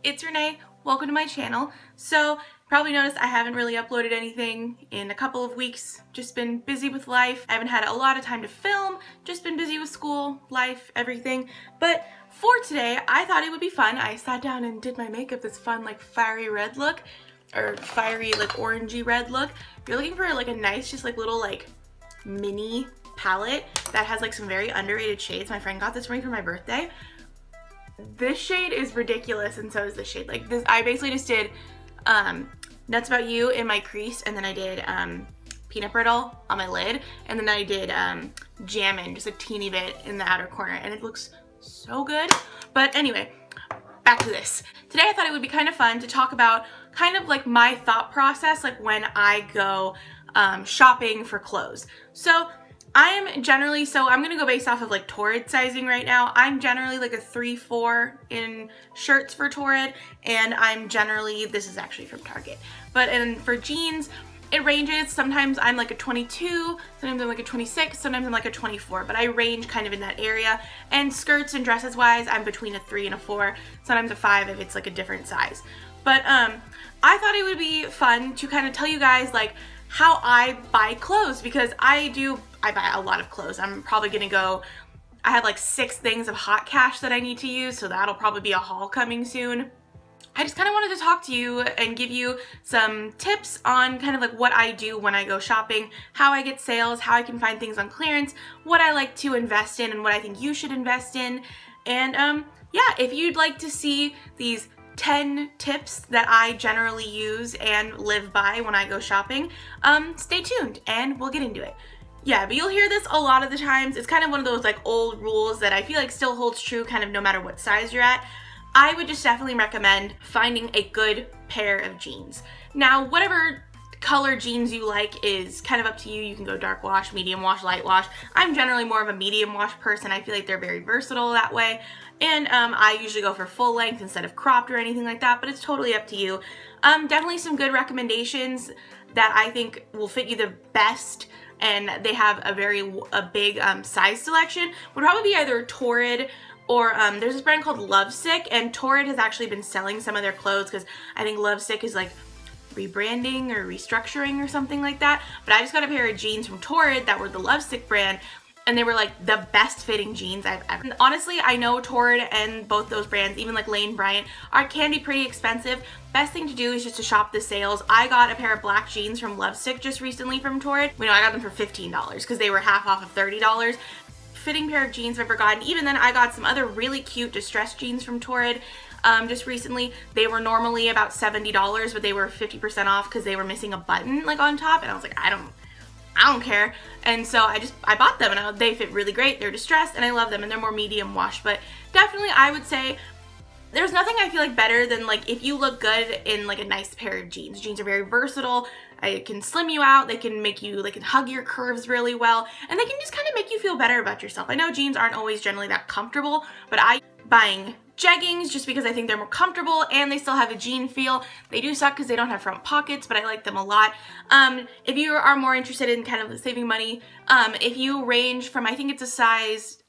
It's Renee. Welcome to my channel. So, probably noticed I haven't really uploaded anything in a couple of weeks. Just been busy with life. I haven't had a lot of time to film. Just been busy with school, life, everything. But for today, I thought it would be fun. I sat down and did my makeup this fun like fiery red look, or fiery like orangey red look. If you're looking for like a nice just like little like mini palette that has like some very underrated shades. My friend got this for me for my birthday. This shade is ridiculous, and so is this shade. Like this, I basically just did Nuts About You in my crease, and then I did Peanut Brittle on my lid, and then I did Jammin' just a teeny bit in the outer corner, and it looks so good. But anyway, back to this. Today I thought it would be kind of fun to talk about kind of like my thought process, like when I go shopping for clothes. So I am generally, I'm gonna go based off of like Torrid sizing right now. I'm generally like a 3-4 in shirts for Torrid, and I'm generally, this is actually from Target, but and for jeans, it ranges. Sometimes I'm like a 22, sometimes I'm like a 26, sometimes I'm like a 24, but I range kind of in that area. And skirts and dresses wise, I'm between a 3 and a 4, sometimes a 5 if it's like a different size. But I thought it would be fun to kind of tell you guys like how I buy clothes, because I buy a lot of clothes. I'm probably gonna go, I have like 6 things of hot cash that I need to use, so that'll probably be a haul coming soon. I just kind of wanted to talk to you and give you some tips on kind of like what I do when I go shopping, how I get sales, how I can find things on clearance, what I like to invest in and what I think you should invest in. And yeah, if you'd like to see these 10 tips that I generally use and live by when I go shopping, stay tuned and we'll get into it. Yeah, but you'll hear this a lot of the times. It's kind of one of those like old rules that I feel like still holds true kind of no matter what size you're at. I would just definitely recommend finding a good pair of jeans. Now, whatever color jeans you like is kind of up to you. You can go dark wash, medium wash, light wash. I'm generally more of a medium wash person. I feel like they're very versatile that way. And I usually go for full length instead of cropped or anything like that, but it's totally up to you. Definitely some good recommendations that I think will fit you the best, and they have a big size selection, would probably be either Torrid or there's this brand called Lovesick, and Torrid has actually been selling some of their clothes because I think Lovesick is like rebranding or restructuring or something like that. But I just got a pair of jeans from Torrid that were the Lovesick brand, and they were like the best fitting jeans I've ever. And honestly, I know Torrid and both those brands, even like Lane Bryant, can be pretty expensive. Best thing to do is just to shop the sales. I got a pair of black jeans from Lovesick just recently from Torrid. You know, I got them for $15 because they were half off of $30. Fitting pair of jeans I've ever gotten. Even then, I got some other really cute distressed jeans from Torrid just recently. They were normally about $70, but they were 50% off because they were missing a button like on top, and I was like, I don't care. And so I bought them, and they fit really great. They're distressed and I love them, and they're more medium wash. But definitely I would say there's nothing I feel like better than like if you look good in like a nice pair of jeans. Jeans are very versatile. It can slim you out, they can hug your curves really well, and they can just kind of make you feel better about yourself. I know jeans aren't always generally that comfortable, but I buying jeggings just because I think they're more comfortable and they still have a jean feel. They do suck because they don't have front pockets, but I like them a lot. If you are more interested in kind of saving money, if you range from, I think it's a size,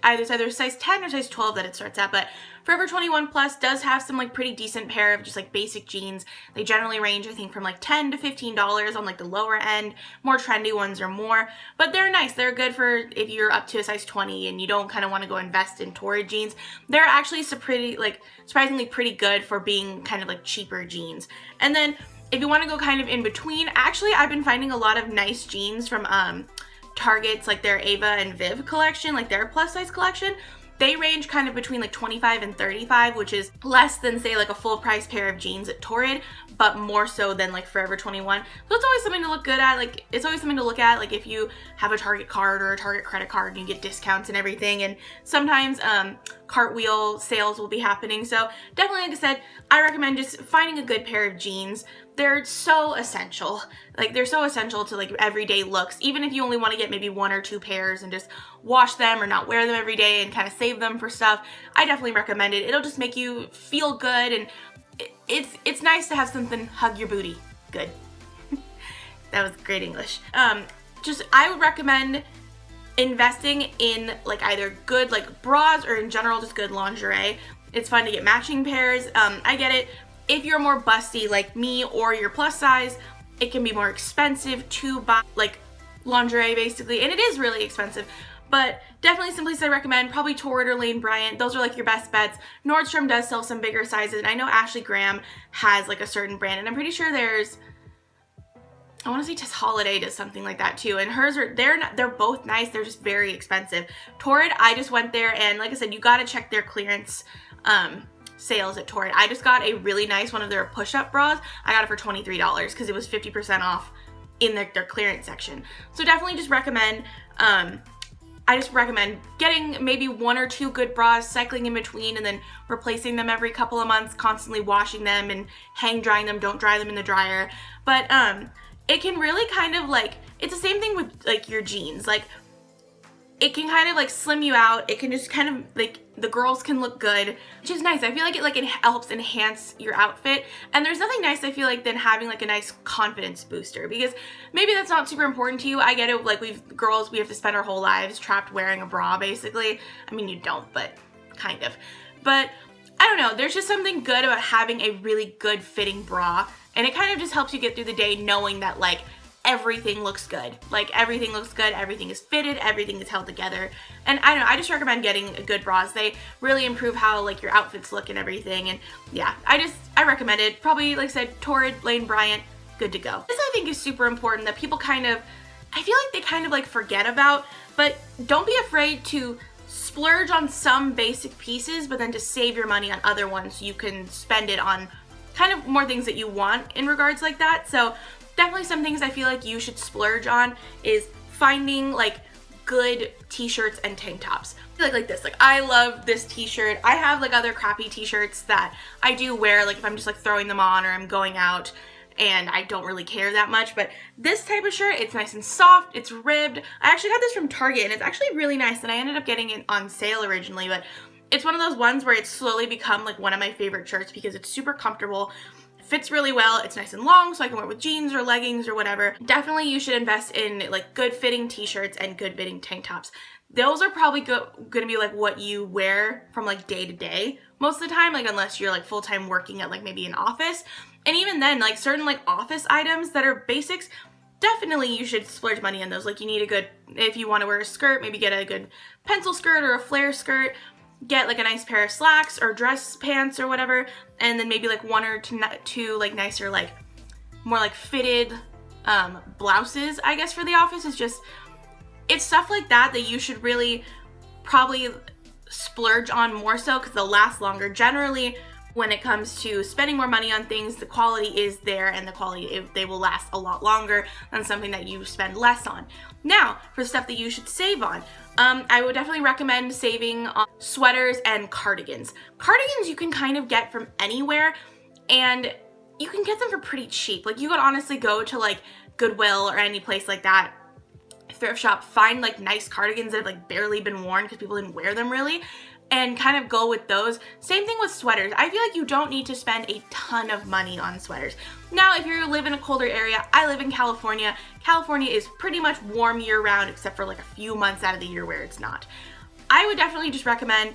it's either size 10 or size 12 that it starts at, but Forever 21 Plus does have some like pretty decent pair of just like basic jeans. They generally range, I think, from like $10 to $15 on like the lower end. More trendy ones are more, but they're nice. They're good for if you're up to a size 20 and you don't kind of want to go invest in Torrid jeans. They're actually surprisingly pretty good for being kind of like cheaper jeans. And then if you want to go kind of in between, actually I've been finding a lot of nice jeans from Target's like their Ava and Viv collection, like their plus size collection. They range kind of between like $25 and $35, which is less than say like a full price pair of jeans at Torrid, but more so than like Forever 21. So it's always something to look good at. Like it's always something to look at, like if you have a Target card or a Target credit card, you get discounts and everything. And sometimes cartwheel sales will be happening. So definitely, like I said, I recommend just finding a good pair of jeans. They're so essential. Like they're so essential to like everyday looks. Even if you only want to get maybe 1 or 2 pairs and just wash them or not wear them every day and kind of save them for stuff, I definitely recommend it. It'll just make you feel good, and it's nice to have something hug your booty good. That was great English. I would recommend investing in like either good like bras or in general just good lingerie. It's fun to get matching pairs. I get it. If you're more busty like me or you're plus size, it can be more expensive to buy like lingerie basically, and it is really expensive. But definitely some places I recommend, probably Torrid or Lane Bryant. Those are like your best bets. Nordstrom does sell some bigger sizes, and I know Ashley Graham has like a certain brand, and I'm pretty sure there's, I want to say Tess Holiday does something like that too, and hers are, they're both nice, they're just very expensive. Torrid, I just went there, and like I said, you got to check their clearance sales at Torrid. I just got a really nice one of their push-up bras. I got it for $23 because it was 50% off in their clearance section. So definitely just recommend, I just recommend getting maybe 1 or 2 good bras, cycling in between, and then replacing them every couple of months, constantly washing them and hang drying them. Don't dry them in the dryer. But it can really kind of like, it's the same thing with like your jeans. Like it can kind of like slim you out. It can just kind of like, the girls can look good, which is nice. I feel like it helps enhance your outfit. And there's nothing nice, I feel like, than having like a nice confidence booster, because maybe that's not super important to you. I get it. Like we have to spend our whole lives trapped wearing a bra basically. I mean, you don't, but kind of. But I don't know. There's just something good about having a really good fitting bra. And it kind of just helps you get through the day knowing that like everything looks good. Like everything looks good, everything is fitted, everything is held together. And I don't know, I just recommend getting good bras. They really improve how like your outfits look and everything. And yeah, I recommend it. Probably, like I said, Torrid, Lane Bryant, good to go. This I think is super important that people kind of, I feel like they kind of like forget about, but don't be afraid to splurge on some basic pieces, but then to save your money on other ones so you can spend it on kind of more things that you want in regards like that. So definitely some things I feel like you should splurge on is finding like good t-shirts and tank tops. Like this, like I love this t-shirt. I have like other crappy t-shirts that I do wear like if I'm just like throwing them on or I'm going out and I don't really care that much, but this type of shirt, it's nice and soft, it's ribbed. I actually got this from Target and it's actually really nice, and I ended up getting it on sale originally, but it's one of those ones where it's slowly become like one of my favorite shirts because it's super comfortable. Fits really well, it's nice and long, so I can wear it with jeans or leggings or whatever. Definitely you should invest in like good fitting t-shirts and good fitting tank tops. Those are probably gonna be like what you wear from like day to day most of the time, like unless you're like full-time working at like maybe an office. And even then, like certain like office items that are basics, definitely you should splurge money on those. Like you need a good, if you want to wear a skirt, maybe get a good pencil skirt or a flare skirt. Get like a nice pair of slacks or dress pants or whatever, and then maybe like 1 or 2 like nicer like more like fitted blouses, I guess, for the office. It's stuff like that that you should really probably splurge on more so because they'll last longer. Generally, when it comes to spending more money on things, the quality is there, and the quality, they will last a lot longer than something that you spend less on. Now, for stuff that you should save on, I would definitely recommend saving on sweaters and cardigans. Cardigans you can kind of get from anywhere, and you can get them for pretty cheap. Like you could honestly go to like Goodwill or any place like that, thrift shop, find like nice cardigans that have like barely been worn because people didn't wear them really, and kind of go with those. Same thing with sweaters. I feel like you don't need to spend a ton of money on sweaters. Now, if you live in a colder area, I live in California. California is pretty much warm year round except for like a few months out of the year where it's not. I would definitely just recommend,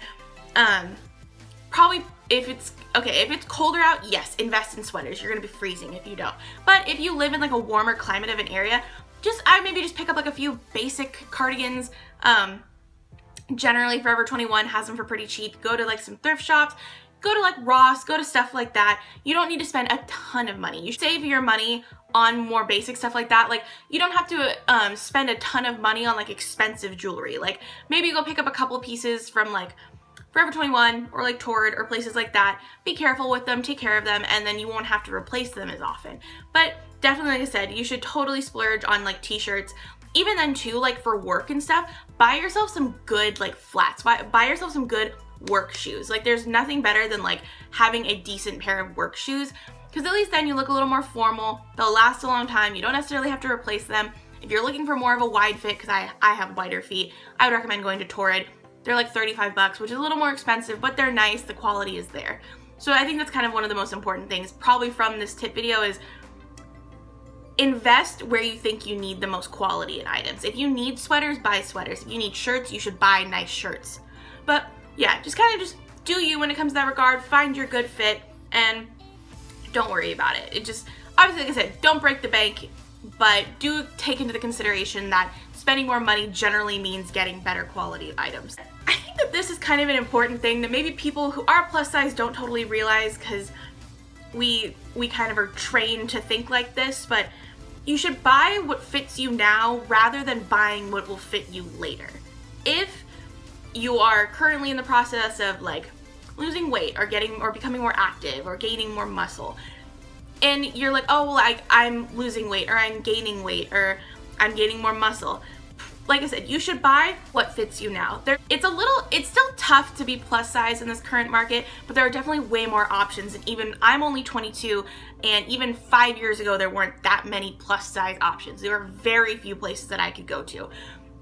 probably if it's colder out, yes, invest in sweaters. You're gonna be freezing if you don't. But if you live in like a warmer climate of an area, I maybe just pick up like a few basic cardigans. Generally Forever 21 has them for pretty cheap. Go to like some thrift shops, go to like Ross, go to stuff like that. You don't need to spend a ton of money. You save your money on more basic stuff like that. Like you don't have to spend a ton of money on like expensive jewelry. Like maybe go pick up a couple pieces from like Forever 21 or like Torrid or places like that. Be careful with them, take care of them, and then you won't have to replace them as often. But definitely, like I said, you should totally splurge on like t-shirts. Even then too, like for work and stuff, buy yourself some good like flats. Buy yourself some good work shoes. Like there's nothing better than like having a decent pair of work shoes, because at least then you look a little more formal. They'll last a long time. You don't necessarily have to replace them. If you're looking for more of a wide fit, because I have wider feet, I would recommend going to Torrid. They're like $35, which is a little more expensive, but they're nice. The quality is there. So I think that's kind of one of the most important things probably from this tip video is invest where you think you need the most quality in items. If you need sweaters, buy sweaters. If you need shirts, you should buy nice shirts. But yeah, just kind of just do you when it comes to that regard, find your good fit, and don't worry about it. It just, obviously, like I said, don't break the bank, but do take into the consideration that spending more money generally means getting better quality items. I think that this is kind of an important thing that maybe people who are plus size don't totally realize, because we kind of are trained to think like this, but you should buy what fits you now rather than buying what will fit you later. If you are currently in the process of like losing weight or becoming more active or gaining more muscle, and you're like, oh, well, I'm losing weight, or I'm gaining weight, or I'm gaining more muscle. Like I said, you should buy what fits you now. It's still tough to be plus size in this current market, but there are definitely way more options. And even, I'm only 22, and even 5 years ago, there weren't that many plus size options. There were very few places that I could go to.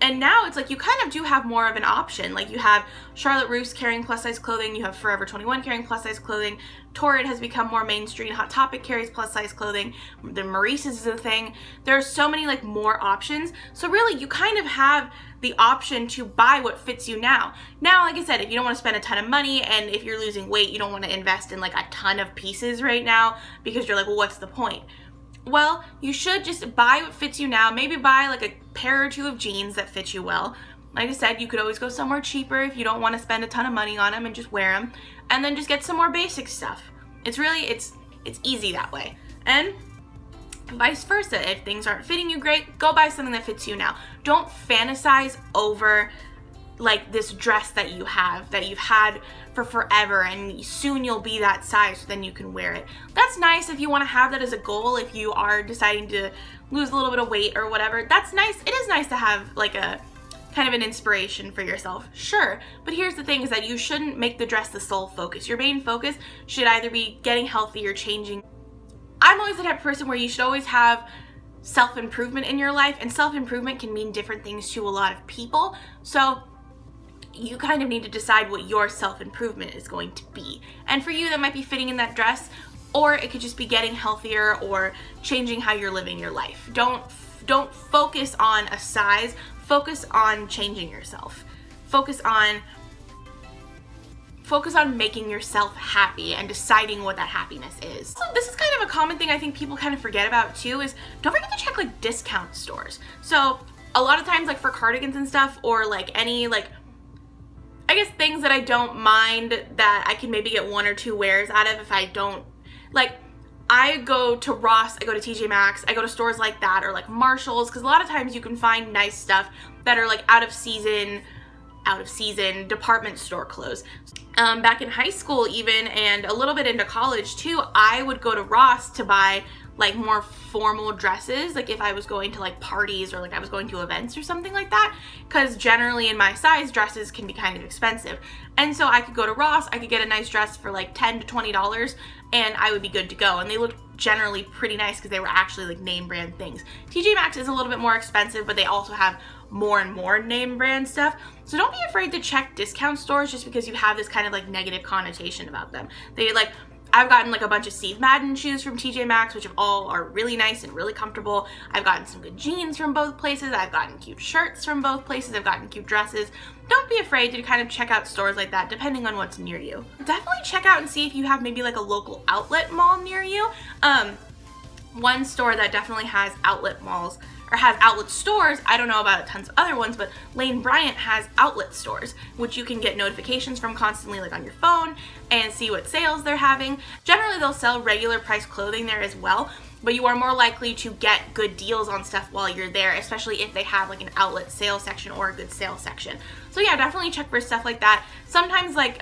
And now it's like you kind of do have more of an option. Like you have Charlotte Russe carrying plus size clothing, you have Forever 21 carrying plus size clothing, Torrid has become more mainstream, Hot Topic carries plus size clothing, the Maurice's is a thing. There are so many like more options. So really you kind of have the option to buy what fits you now. Now, like I said, if you don't want to spend a ton of money, and if you're losing weight, you don't want to invest in like a ton of pieces right now because you're like, well, what's the point? Well, you should just buy what fits you now. Maybe buy like a pair or two of jeans that fit you well. Like I said, you could always go somewhere cheaper if you don't want to spend a ton of money on them and just wear them. And then just get some more basic stuff. It's easy that way. And vice versa, if things aren't fitting you great, go buy something that fits you now. Don't fantasize over like this dress that you've had for forever, and soon you'll be that size, so then you can wear it. That's nice if you want to have that as a goal, if you are deciding to lose a little bit of weight or whatever. That's nice. It is nice to have like a kind of an inspiration for yourself, sure. But here's the thing, is that you shouldn't make the dress the sole focus. Your main focus should either be getting healthy or changing. I'm always the type of person where you should always have self-improvement in your life, and self-improvement can mean different things to a lot of people. So you kind of need to decide what your self-improvement is going to be. And for you, that might be fitting in that dress, or it could just be getting healthier or changing how you're living your life. Don't focus on a size, focus on changing yourself. Focus on making yourself happy and deciding what that happiness is. So this is kind of a common thing I think people kind of forget about too, is don't forget to check like discount stores. So a lot of times, like for cardigans and stuff, or like any like, I guess things that I don't mind that I can maybe get one or two wears out of if I don't, like I go to Ross, I go to TJ Maxx, I go to stores like that, or like Marshall's, because a lot of times you can find nice stuff that are like out of season department store clothes. Back in high school even, and a little bit into college too, I would go to Ross to buy like more formal dresses, like if I was going to like parties or like I was going to events or something like that, because generally in my size, dresses can be kind of expensive. And so I could go to Ross, I could get a nice dress for like $10 to $20, and I would be good to go. And they looked generally pretty nice because they were actually like name brand things. TJ Maxx is a little bit more expensive, but they also have more and more name brand stuff. So don't be afraid to check discount stores just because you have this kind of like negative connotation about them. I've gotten like a bunch of Steve Madden shoes from TJ Maxx, which all are really nice and really comfortable. I've gotten some good jeans from both places. I've gotten cute shirts from both places. I've gotten cute dresses. Don't be afraid to kind of check out stores like that, depending on what's near you. Definitely check out and see if you have maybe like a local outlet mall near you. One store that definitely has outlet malls, or has outlet stores, I don't know about tons of other ones, but Lane Bryant has outlet stores, which you can get notifications from constantly, like on your phone, and see what sales they're having. Generally, they'll sell regular price clothing there as well, but you are more likely to get good deals on stuff while you're there, especially if they have like an outlet sales section or a good sales section. So yeah, definitely check for stuff like that. Sometimes like,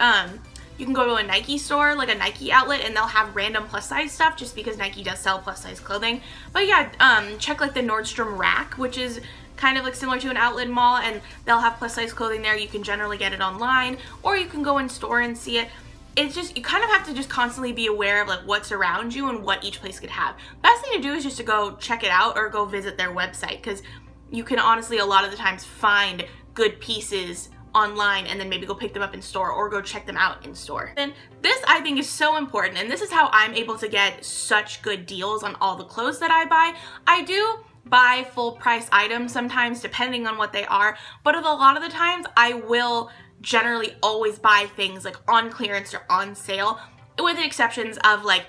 you can go to a Nike store, like a Nike outlet, and they'll have random plus size stuff just because Nike does sell plus size clothing. But yeah, check like the Nordstrom Rack, which is kind of like similar to an outlet mall, and they'll have plus size clothing there. You can generally get it online, or you can go in store and see it. It's just, you kind of have to just constantly be aware of like what's around you and what each place could have. Best thing to do is just to go check it out or go visit their website, because you can honestly a lot of the times find good pieces online and then maybe go pick them up in store or go check them out in store. And this I think is so important, and this is how I'm able to get such good deals on all the clothes that I buy. I do buy full price items sometimes depending on what they are, but a lot of the times I will generally always buy things like on clearance or on sale, with the exceptions of like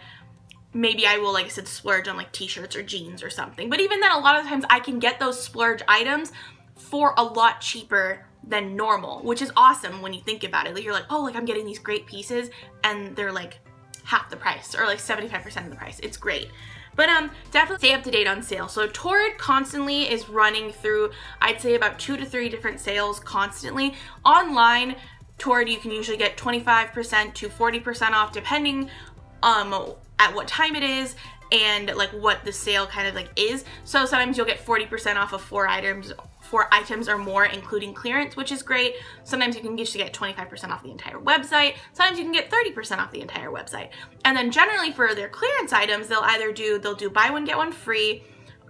maybe I will, like I said, splurge on like t-shirts or jeans or something. But even then, a lot of the times I can get those splurge items for a lot cheaper than normal, which is awesome when you think about it. Like you're like, oh, like I'm getting these great pieces and they're like half the price or like 75% of the price. It's great. But definitely stay up to date on sales. So Torrid constantly is running through, I'd say, about 2 to 3 different sales constantly. Online, Torrid, you can usually get 25% to 40% off depending at what time it is and like what the sale kind of like is. So sometimes you'll get 40% off of 4 items or more, including clearance, which is great. Sometimes you can just get 25% off the entire website. Sometimes you can get 30% off the entire website. And then generally for their clearance items, they'll do buy one, get one free.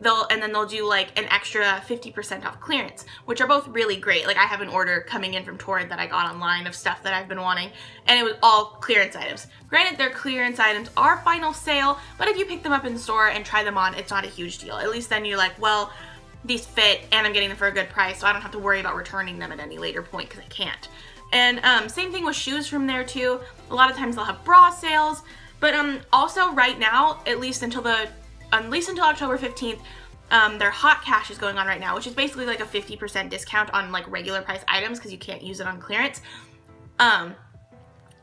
And then they'll do like an extra 50% off clearance, which are both really great. Like I have an order coming in from Torrid that I got online of stuff that I've been wanting, and it was all clearance items. Granted, their clearance items are final sale, but if you pick them up in store and try them on, it's not a huge deal. At least then you're like, well, these fit and I'm getting them for a good price, so I don't have to worry about returning them at any later point because I can't. And same thing with shoes from there too. A lot of times they'll have bra sales, but also right now, at least until October 15th, their hot cash is going on right now, which is basically like a 50% discount on like regular price items because you can't use it on clearance.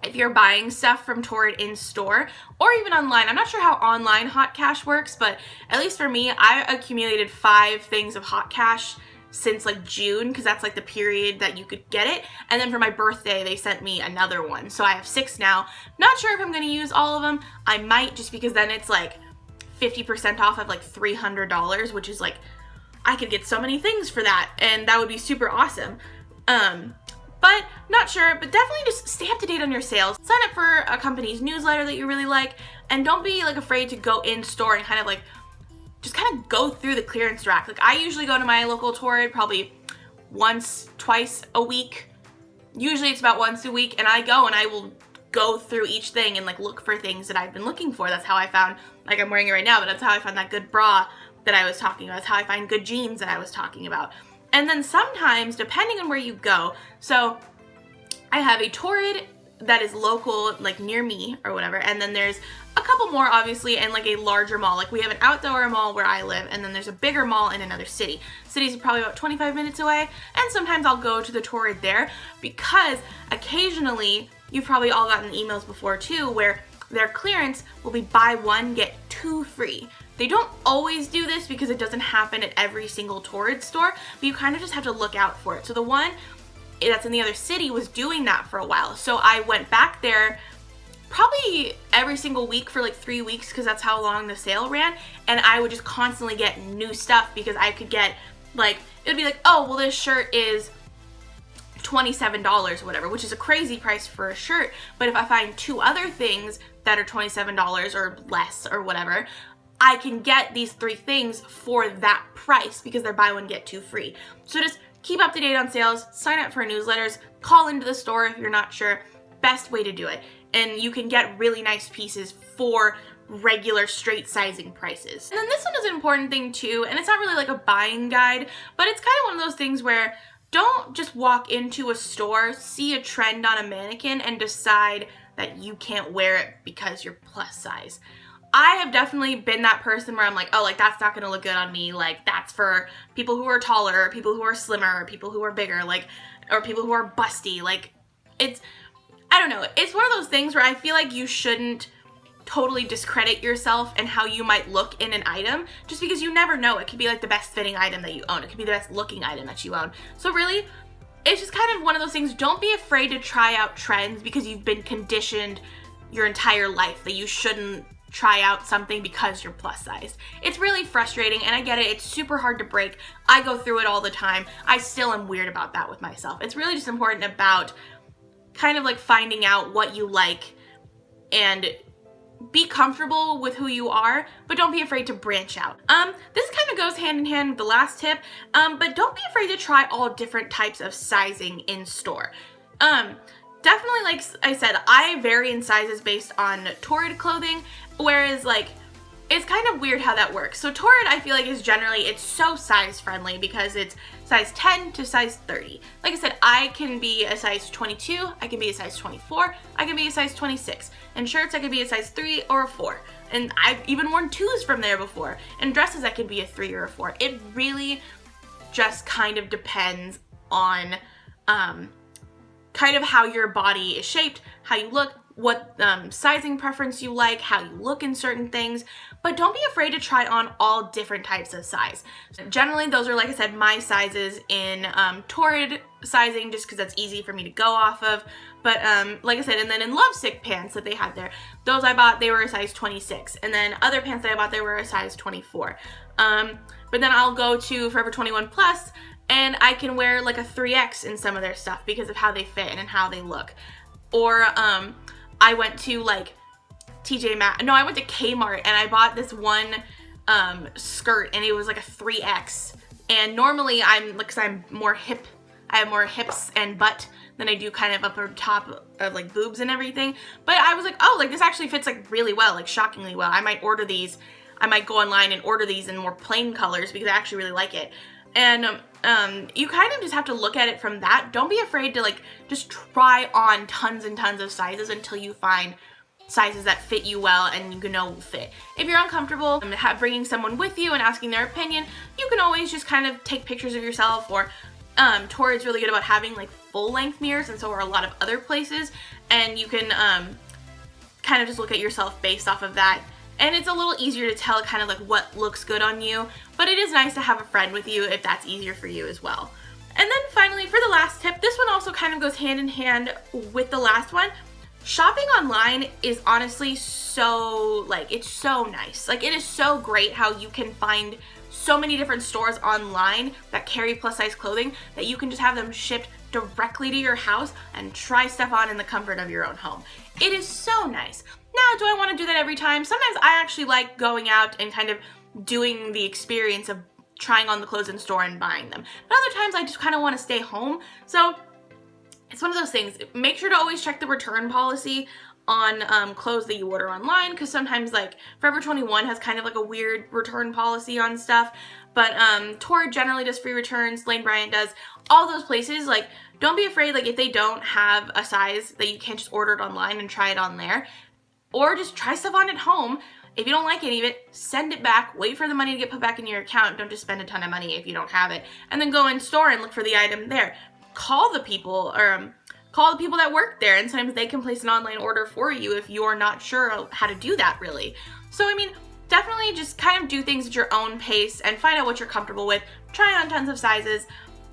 If you're buying stuff from Torrid in store or even online, I'm not sure how online hot cash works, but at least for me, I accumulated 5 things of hot cash since like June, because that's like the period that you could get it. And then for my birthday, they sent me another one. So I have 6 now. Not sure if I'm going to use all of them. I might, just because then it's like 50% off of like $300, which is like, I could get so many things for that, and that would be super awesome. But not sure, but definitely just stay up to date on your sales. Sign up for a company's newsletter that you really like, and don't be like afraid to go in store and kind of like, just kind of go through the clearance rack. Like I usually go to my local Torrid probably twice a week. Usually it's about once a week, and I go and I will go through each thing and like look for things that I've been looking for. That's how I found, like I'm wearing it right now, but that's how I found that good bra that I was talking about. That's how I find good jeans that I was talking about. And then sometimes, depending on where you go, so I have a Torrid that is local, like near me or whatever, and then there's a couple more obviously, and like a larger mall. Like we have an outdoor mall where I live, and then there's a bigger mall in another city. City's probably about 25 minutes away, and sometimes I'll go to the Torrid there because occasionally, you've probably all gotten emails before too, where their clearance will be buy one, get 2 free. They don't always do this because it doesn't happen at every single Torrid store, but you kind of just have to look out for it. So the one that's in the other city was doing that for a while. So I went back there probably every single week for like 3 weeks because that's how long the sale ran, and I would just constantly get new stuff because I could get like, it would be like, oh, well this shirt is $27 or whatever, which is a crazy price for a shirt, but if I find 2 other things that are $27 or less or whatever, I can get these 3 things for that price because they're buy one, get 2 free. So just keep up to date on sales, sign up for newsletters, call into the store if you're not sure. Best way to do it. And you can get really nice pieces for regular straight sizing prices. And then this one is an important thing too, and it's not really like a buying guide, but it's kind of one of those things where don't just walk into a store, see a trend on a mannequin, and decide that you can't wear it because you're plus size. I have definitely been that person where I'm like, oh, like that's not gonna look good on me. Like that's for people who are taller, or people who are slimmer, or people who are bigger, like, or people who are busty. Like it's, I don't know. It's one of those things where I feel like you shouldn't totally discredit yourself and how you might look in an item just because you never know. It could be like the best fitting item that you own. It could be the best looking item that you own. So really, it's just kind of one of those things. Don't be afraid to try out trends because you've been conditioned your entire life that you shouldn't try out something because you're plus sized. It's really frustrating, and I get it. It's super hard to break. I go through it all the time. I still am weird about that with myself. It's really just important about kind of like finding out what you like and be comfortable with who you are, but don't be afraid to branch out. This kind of goes hand in hand with the last tip, but don't be afraid to try all different types of sizing in store. Definitely, like I said, I vary in sizes based on Torrid clothing, whereas like it's kind of weird how that works. So Torrid, I feel like, is generally, it's so size friendly because it's size 10 to size 30. Like I said, I can be a size 22, I can be a size 24, I can be a size 26. In shirts, I could be a size 3 or a 4. And I've even worn 2s from there before. In dresses, I could be a 3 or a 4. It really just kind of depends on kind of how your body is shaped, how you look, what sizing preference you like, how you look in certain things, but don't be afraid to try on all different types of size. Generally, those are, like I said, my sizes in Torrid sizing, just because that's easy for me to go off of. But like I said, and then in Lovesick pants that they had there, those I bought, they were a size 26. And then other pants that I bought, they were a size 24. But then I'll go to Forever 21 Plus, and I can wear like a 3X in some of their stuff because of how they fit and how they look. Or I went to like I went to Kmart and I bought this one skirt, and it was like a 3X. And normally because I'm more hip, I have more hips and butt than I do kind of upper top of like boobs and everything. But I was like, oh, like this actually fits like really well, like shockingly well. I might order these. I might go online and order these in more plain colors because I actually really like it. And you kind of just have to look at it from that. Don't be afraid to like just try on tons and tons of sizes until you find sizes that fit you well and you know will fit. If you're uncomfortable bringing someone with you and asking their opinion, you can always just kind of take pictures of yourself. Or Torrid's really good about having like full length mirrors, and so are a lot of other places, and you can kind of just look at yourself based off of that. And it's a little easier to tell kind of like what looks good on you, but it is nice to have a friend with you if that's easier for you as well. And then finally, for the last tip, this one also kind of goes hand in hand with the last one. Shopping online is honestly so, like, it's so nice. Like, it is so great how you can find so many different stores online that carry plus size clothing that you can just have them shipped directly to your house and try stuff on in the comfort of your own home. It is so nice. Now, do I want to do that every time? Sometimes I actually like going out and kind of doing the experience of trying on the clothes in store and buying them. But other times I just kind of want to stay home. So it's one of those things. Make sure to always check the return policy on clothes that you order online, because sometimes like Forever 21 has kind of like a weird return policy on stuff. But Torrid generally does free returns, Lane Bryant does. All those places, like, don't be afraid, like, if they don't have a size that you can't just order it online and try it on there. Or just try stuff on at home. If you don't like any of it, send it back, wait for the money to get put back in your account. Don't just spend a ton of money if you don't have it. And then go in store and look for the item there. Call the people, or call the people that work there, and sometimes they can place an online order for you if you're not sure how to do that really. So I mean, definitely just kind of do things at your own pace and find out what you're comfortable with. Try on tons of sizes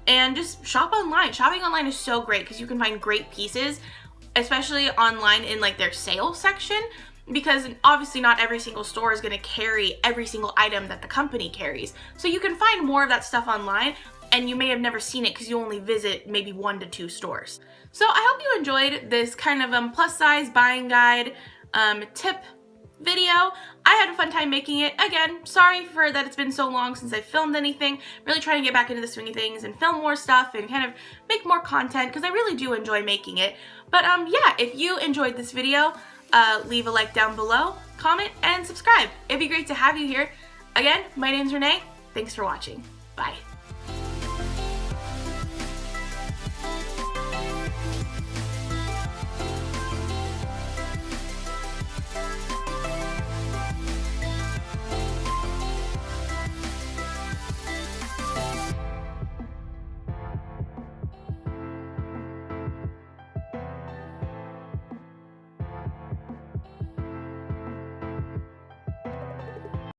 and just shop online. Shopping online is so great because you can find great pieces, especially online in like their sales section, because obviously not every single store is going to carry every single item that the company carries. So you can find more of that stuff online, and you may have never seen it because you only visit maybe 1 to 2 stores. So I hope you enjoyed this kind of plus size buying guide tip video. I had a fun time making it. Again, sorry for that it's been so long since I filmed anything. Really trying to get back into the swing of things and film more stuff and kind of make more content because I really do enjoy making it. But yeah, if you enjoyed this video, leave a like down below, comment, and subscribe. It'd be great to have you here. Again, my name's Renee. Thanks for watching. Bye.